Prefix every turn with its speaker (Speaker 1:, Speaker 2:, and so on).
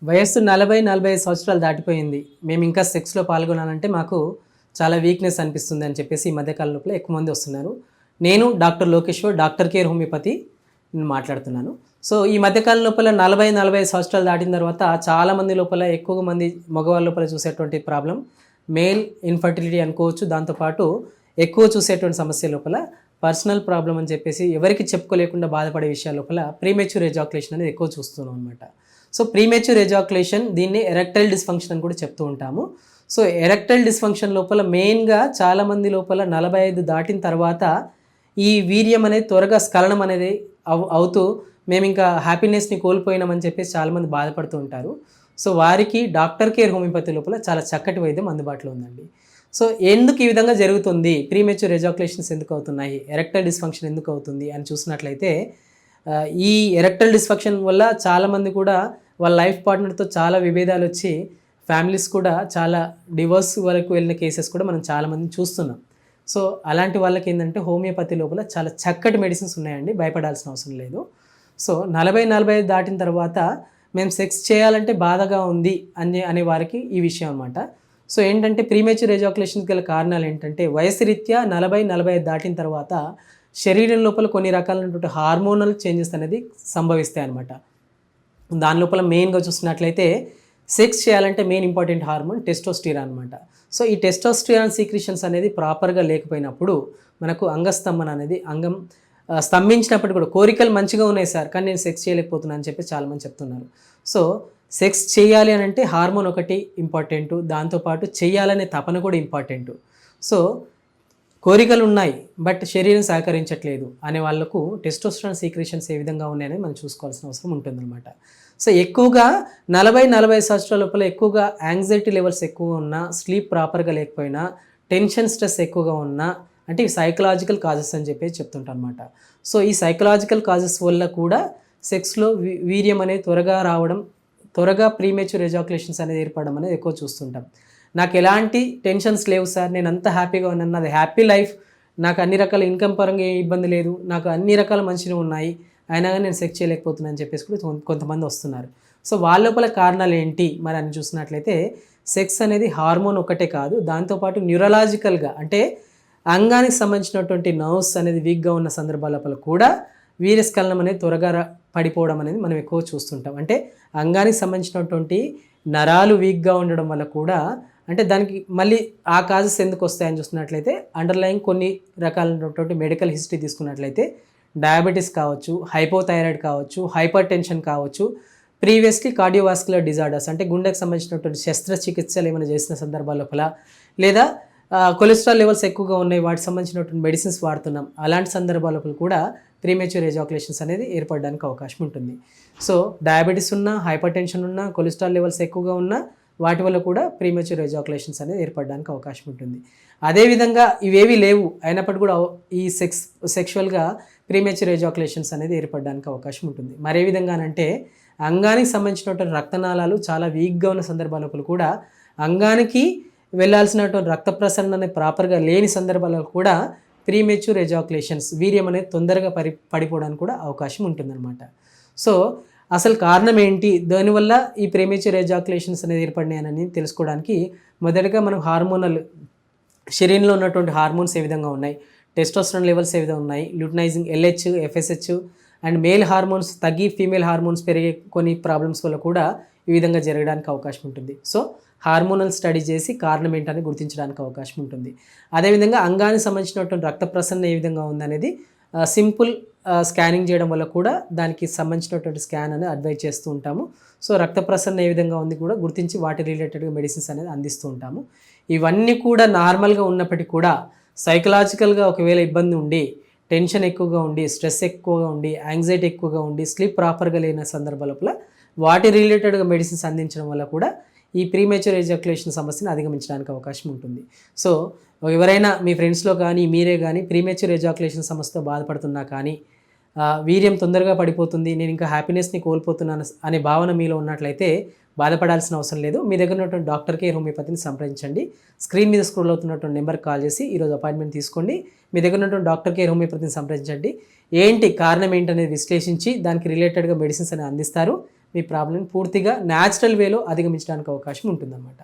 Speaker 1: వయస్సు 40-45 సంవత్సరాలు దాటిపోయింది. మేము ఇంకా సెక్స్‌లో పాల్గొనాలంటే మాకు చాలా వీక్‌నెస్ అనిపిస్తుంది అని చెప్పేసి ఈ మధ్య కాలం లోపల ఎక్కువ మంది వస్తున్నారు. నేను doctor Lokeshwar, doctor care homeopathy మాట్లాడుతున్నాను. సో, ఈ మధ్య కాలం లోపల 40-45 సంవత్సరాలు దాటిన తర్వాత చాలా మంది లోపల ఎక్కువ మంది మగవాళ్ళ లోపల చూసేటువంటి ప్రాబ్లమ్ మేల్ ఇన్‌ఫర్టిలిటీ అనుకోవచ్చు. దాంతో పాటు ఎక్కువ చూసేటువంటి సమస్య లోపల పర్సనల్ ప్రాబ్లమ్ అని చెప్పేసి ఎవరికీ చెప్పుకోలేకుండా బాధపడే విషయాల లోపల ప్రీమెచ్యూర్ ఎజాక్యులేషన్ అనేది ఎక్కువ చూస్తున్నాం అనమాట. సో, ప్రీమెచ్యూర్ ఎజాక్యులేషన్ దీన్ని ఎరెక్టైల్ డిస్‌ఫంక్షన్ అని కూడా చెప్తూ ఉంటాము. సో, ఎరెక్టైల్ డిస్‌ఫంక్షన్ లోపల మెయిన్‌గా చాలామంది లోపల 45 దాటిన తర్వాత ఈ వీర్యం అనేది త్వరగా స్ఖలనం అనేది అవుతూ మేమింకా హ్యాపీనెస్‌ని కోల్పోయినామని చెప్పేసి చాలామంది బాధపడుతూ ఉంటారు. సో, వారికి డాక్టర్ కేర్ హోమియోపతి లోపల చాలా చక్కటి వైద్యం అందుబాటులో ఉందండి. సో, ఎందుకు ఈ విధంగా జరుగుతుంది? ప్రీమెచ్యూర్ ఎజాక్యులేషన్స్ ఎందుకు అవుతున్నాయి? ఎరెక్టైల్ డిస్‌ఫంక్షన్ ఎందుకు అవుతుంది అని చూసినట్లయితే ఈ ఎరెక్టైల్ డిస్‌ఫంక్షన్ వల్ల చాలామంది కూడా వాళ్ళ లైఫ్ పార్ట్నర్‌తో చాలా విభేదాలు వచ్చి ఫ్యామిలీస్ కూడా చాలా డివోర్స్ వరకు వెళ్ళిన కేసెస్ కూడా మనం చాలామందిని చూస్తున్నాం. సో, అలాంటి వాళ్ళకి ఏంటంటే హోమియోపతి లోపల చాలా చక్కటి మెడిసిన్స్ ఉన్నాయండి. భయపడాల్సిన అవసరం లేదు. సో, 40-45 దాటిన తర్వాత మేము సెక్స్ చేయాలంటే బాధగా ఉంది అనే వారికి ఈ విషయం అనమాట. సో, ఏంటంటే ప్రీమెచ్యూర్ ఎజాక్యులేషన్‌కి గల కారణాలు ఏంటంటే వయసు రీత్యా 40-45 దాటిన తర్వాత శరీరం లోపల కొన్ని రకాలైనటువంటి హార్మోనల్ చేంజెస్ అనేది సంభవిస్తాయి అన్నమాట. దాని లోపల మెయిన్‌గా చూసినట్లయితే సెక్స్ చేయాలంటే మెయిన్ ఇంపార్టెంట్ హార్మోన్ టెస్టోస్టిరాన్ అనమాట. సో, ఈ టెస్టోస్టిరాన్ సీక్రెషన్స్ అనేది ప్రాపర్‌గా లేకపోయినప్పుడు మనకు అంగస్తంభన అనేది స్తంభించినప్పుడు కూడా కోరికలు మంచిగా ఉన్నాయి సార్, కానీ నేను సెక్స్ చేయలేకపోతున్నాను అని చెప్పి చాలామంది చెప్తున్నారు. సో, సెక్స్ చేయాలి అని అంటే హార్మోన్ ఒకటి ఇంపార్టెంటు, దాంతోపాటు చేయాలనే తపన కూడా ఇంపార్టెంటు. సో, కోరికలు ఉన్నాయి బట్ శరీరం సహకరించట్లేదు అనే వాళ్ళకు టెస్టోస్టెరాన్ సీక్రెషన్స్ ఏ విధంగా ఉన్నాయని మనం చూసుకోవాల్సిన అవసరం ఉంటుందన్నమాట. సో, ఎక్కువగా 40-45 సంవత్సరాల లోపల ఎక్కువగా యాంగ్జైటీ లెవెల్స్ ఎక్కువగా ఉన్నా, స్లీప్ ప్రాపర్గా లేకపోయినా, టెన్షన్ స్ట్రెస్ ఎక్కువగా ఉన్నా, అంటే సైకలాజికల్ కాజెస్ అని చెప్పేసి చెప్తుంటాం అనమాట. సో, ఈ సైకలాజికల్ కాజెస్ వల్ల కూడా సెక్స్‌లో వీర్యం అనేది త్వరగా రావడం, త్వరగా ప్రీమెచ్యూర్ ఎజాక్యులేషన్స్ అనేది ఏర్పడడం అనేది ఎక్కువ చూస్తుంటాం. నాకు ఎలాంటి టెన్షన్స్ లేవు సార్, నేను అంత హ్యాపీగా ఉన్నాను, నాది హ్యాపీ లైఫ్, నాకు అన్ని రకాల ఇన్కమ్ పరంగా ఏ ఇబ్బంది లేదు, నాకు అన్ని రకాల మంచిగా ఉన్నాయి, అయినా కానీ నేను సెక్స్ చేయలేకపోతున్నాను అని చెప్పేసి కూడా కొంతమంది వస్తున్నారు. సో, వాళ్ళ లోపల కారణాలు ఏంటి మరి అని చూసినట్లయితే సెక్స్ అనేది హార్మోన్ ఒకటే కాదు, దాంతోపాటు న్యూరలాజికల్గా అంటే అంగానికి సంబంధించినటువంటి నర్వ్స్ అనేది వీక్గా ఉన్న సందర్భాల లోపల కూడా వీర్యస్ఖలనం అనేది త్వరగా పడిపోవడం అనేది మనం ఎక్కువ చూస్తుంటాం. అంటే అంగానికి సంబంధించినటువంటి నరాలు వీక్గా ఉండడం వల్ల కూడా, అంటే దానికి మళ్ళీ ఆ కాజెస్ ఎందుకు వస్తాయని చూస్తున్నట్లయితే అండర్లయింగ్ కొన్ని రకాలైనటువంటి మెడికల్ హిస్టరీ తీసుకున్నట్లయితే డయాబెటీస్ కావచ్చు, హైపోథైరాయిడ్ కావచ్చు, హైపర్ టెన్షన్ కావచ్చు, ప్రీవియస్లీ కార్డియోవాస్కులర్ డిజార్డర్స్ అంటే గుండెకు సంబంధించినటువంటి శస్త్రచికిత్సలు ఏమైనా చేసిన సందర్భాల లోపల, లేదా కొలెస్ట్రాల్ లెవెల్స్ ఎక్కువగా ఉన్నాయి, వాటికి సంబంధించినటువంటి మెడిసిన్స్ వాడుతున్నాం, అలాంటి సందర్భాల లోపల కూడా ప్రీమెచ్యూర్ ఎజాక్యులేషన్స్ అనేది ఏర్పడడానికి అవకాశం ఉంటుంది. సో, డయాబెటీస్ ఉన్నా, హైపర్ టెన్షన్ ఉన్నా, కొలెస్ట్రాల్ లెవెల్స్ ఎక్కువగా ఉన్నా వాటి వల్ల కూడా ప్రీమెచ్యూర్ ఎజాక్యులేషన్స్ అనేది ఏర్పడడానికి అవకాశం ఉంటుంది. అదేవిధంగా ఇవేవి లేవు అయినప్పటికీ కూడా ఈ సెక్షువల్గా ప్రీమెచ్యూర్ ఎజాక్యులేషన్స్ అనేది ఏర్పడడానికి అవకాశం ఉంటుంది. మరే విధంగానంటే అంగానికి సంబంధించినటువంటి రక్తనాళాలు చాలా వీక్గా ఉన్న సందర్భాల కూడా, అంగానికి వెళ్ళాల్సినటువంటి రక్త ప్రసరణ అనేది ప్రాపర్గా లేని సందర్భాలలో కూడా ప్రీమెచ్యూర్ ఎజాక్యులేషన్స్ వీర్యం అనేది తొందరగా పడిపోవడానికి కూడా అవకాశం ఉంటుందన్నమాట. సో, అసలు కారణం ఏంటి, దానివల్ల ఈ ప్రీమెచ్యూర్ ఎజాక్యులేషన్స్ అనేది ఏర్పడినాయని తెలుసుకోవడానికి మొదటగా మనం హార్మోనల్ శరీరంలో ఉన్నటువంటి హార్మోన్స్ ఏ విధంగా ఉన్నాయి, టెస్టోస్టెరాన్ లెవెల్స్ ఏ విధంగా ఉన్నాయి, luteinising LH, FSH and male hormones తగ్గి ఫీమేల్ హార్మోన్స్ పెరిగే కొన్ని ప్రాబ్లమ్స్ వల్ల కూడా ఈ విధంగా జరగడానికి అవకాశం ఉంటుంది. సో, హార్మోనల్ స్టడీ చేసి కారణం ఏంటని గుర్తించడానికి అవకాశం ఉంటుంది. అదేవిధంగా అంగానికి సంబంధించినటువంటి రక్త ప్రసరణ ఏ విధంగా ఉందనేది సింపుల్ స్కానింగ్ చేయడం వల్ల కూడా దానికి సంబంధించినటువంటి స్కాన్ అనేది అడ్వైజ్ చేస్తూ ఉంటాము. సో, రక్త ప్రసరణ ఏ విధంగా ఉంది కూడా గుర్తించి వాటి రిలేటెడ్గా మెడిసిన్స్ అనేది అందిస్తూ ఉంటాము. ఇవన్నీ కూడా నార్మల్గా ఉన్నప్పటికీ కూడా సైకలాజికల్గా ఒకవేళ ఇబ్బంది ఉండి, టెన్షన్ ఎక్కువగా ఉండి, స్ట్రెస్ ఎక్కువగా ఉండి, యాంగ్జైటీ ఎక్కువగా ఉండి, స్లీప్ ప్రాపర్గా లేని సందర్భాల లోపల వాటి రిలేటెడ్గా మెడిసిన్స్ అందించడం వల్ల కూడా ఈ ప్రీమెచ్యూర్ ఎజాక్యులేషన్ సమస్యను అధిగమించడానికి అవకాశం ఉంటుంది. సో, ఎవరైనా మీ ఫ్రెండ్స్లో కానీ మీరే కానీ ప్రీమెచ్యూర్ ఎజాక్యులేషన్ సమస్యతో బాధపడుతున్నా కానీ, వీర్యం తొందరగా పడిపోతుంది, నేను ఇంకా హ్యాపీనెస్ని కోల్పోతున్నాను అనే భావన మీలో ఉన్నట్లయితే బాధపడాల్సిన అవసరం లేదు. మీ దగ్గర ఉన్నటువంటి డాక్టర్ కేర్ హోమియోపతిని సంప్రదించండి. స్క్రీన్ మీద స్క్రోల్ అవుతున్నటువంటి నెంబర్కి కాల్ చేసి ఈరోజు అపాయింట్మెంట్ తీసుకోండి. మీ దగ్గర ఉన్నటువంటి డాక్టర్ కేర్ హోమియోపతిని సంప్రదించండి. ఏంటి కారణం ఏంటనేది విశ్లేషించి దానికి రిలేటెడ్గా మెడిసిన్స్ అనేది అందిస్తారు. మీ ప్రాబ్లమ్ పూర్తిగా న్యాచురల్ వేలో అధిగమించడానికి అవకాశం ఉంటుందన్నమాట.